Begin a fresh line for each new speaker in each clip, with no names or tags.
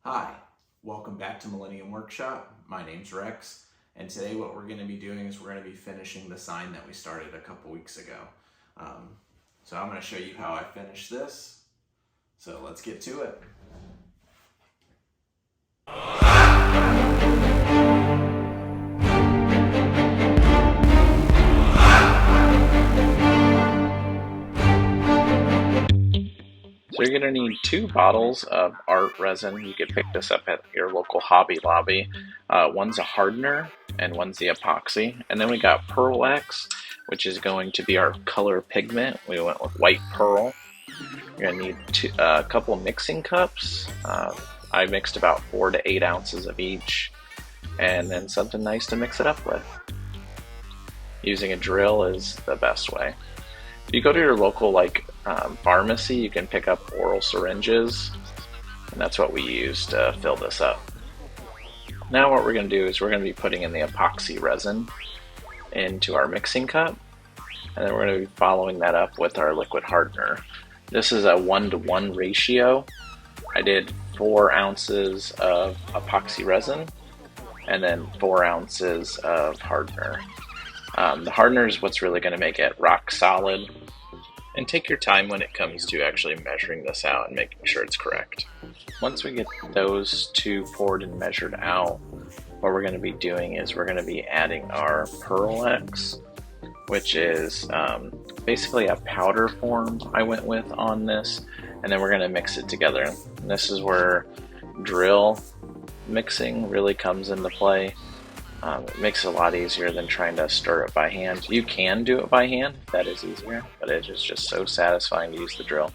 Hi, welcome back to Millennium Workshop. My name's Rex, and today what we're going to be doing is we're going to be finishing the sign that we started a couple weeks ago. So I'm going to show you how I finished this. So let's get to it.
So you're going to need 2 bottles of art resin. You could pick this up at your local Hobby Lobby. One's a hardener and one's the epoxy. And then we got Pearl X, which is going to be our color pigment. We went with white pearl. You're going to need a couple mixing cups. I mixed about 4 to 8 ounces of each. And then something nice to mix it up with. Using a drill is the best way. If you go to your local pharmacy, you can pick up oral syringes, and that's what we use to fill this up. Now what we're going to do is we're going to be putting in the epoxy resin into our mixing cup, and then we're going to be following that up with our liquid hardener. This is a 1-to-1 ratio. I did 4 ounces of epoxy resin and then 4 ounces of hardener. The hardener is what's really going to make it rock solid. And take your time when it comes to actually measuring this out and making sure it's correct. Once we get those 2 poured and measured out, what we're going to be doing is we're going to be adding our Pearl X, which is basically a powder form I went with on this, and then we're going to mix it together. And this is where drill mixing really comes into play. It makes it a lot easier than trying to stir it by hand. You can do it by hand, that is easier, but it is just so satisfying to use the drill.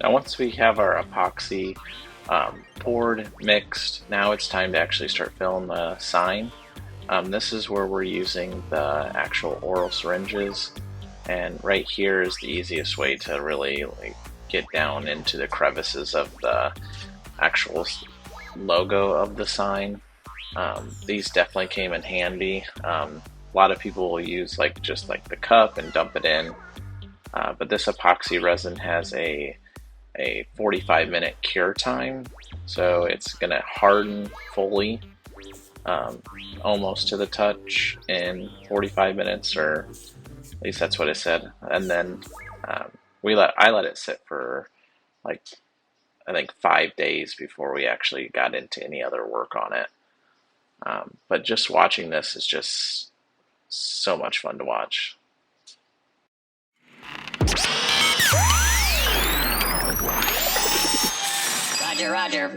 Now once we have our epoxy poured, mixed, now it's time to actually start filling the sign. This is where we're using the actual oral syringes. And right here is the easiest way to really get down into the crevices of the actual logo of the sign. These definitely came in handy. A lot of people will use just the cup and dump it in, but this epoxy resin has a 45-minute cure time, so it's going to harden fully, almost to the touch in 45 minutes, or at least that's what it said. And then I let it sit for I think 5 days before we actually got into any other work on it. But just watching this is just so much fun to watch.
Roger, roger.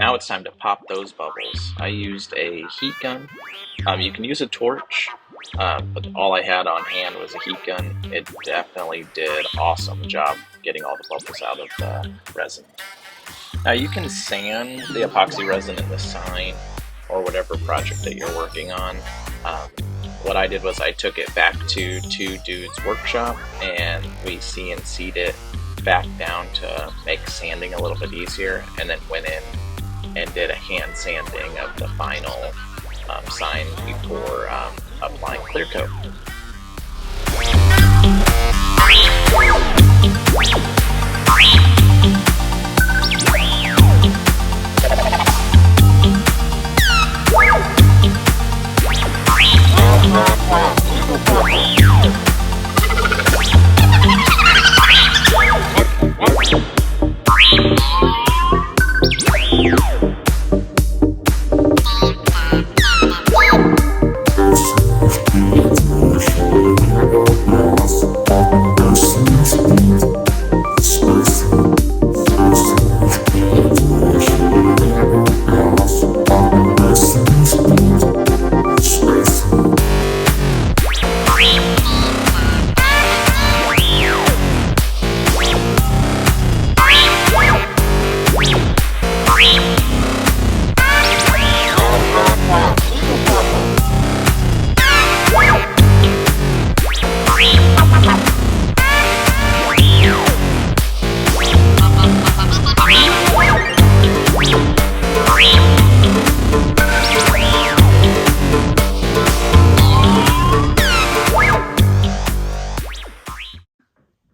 Now it's time to pop those bubbles. I used a heat gun. You can use a torch, but all I had on hand was a heat gun. It definitely did awesome job getting all the bubbles out of the resin. Now you can sand the epoxy resin in the sign or whatever project that you're working on. What I did was I took it back to two dudes' workshop and we CNC'd it back down to make sanding a little bit easier, and then went in and did a hand sanding of the final sign before applying clear coat.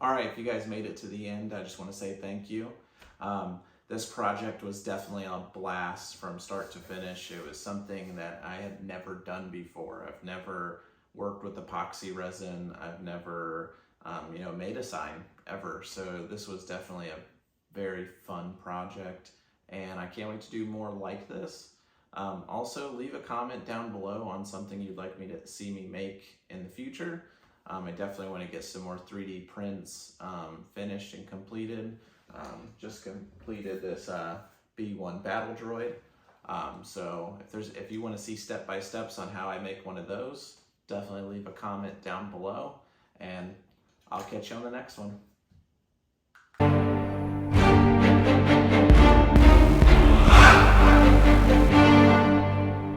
Alright, if you guys made it to the end, I just want to say thank you. This project was definitely a blast from start to finish. It was something that I had never done before. I've never worked with epoxy resin. I've never made a sign ever. So this was definitely a very fun project, and I can't wait to do more like this. Also, leave a comment down below on something you'd like me to see me make in the future. I definitely want to get some more 3D prints finished and completed. Just completed this B1 battle droid. So if you want to see step-by-steps on how I make one of those, definitely leave a comment down below, and I'll catch you on the next one.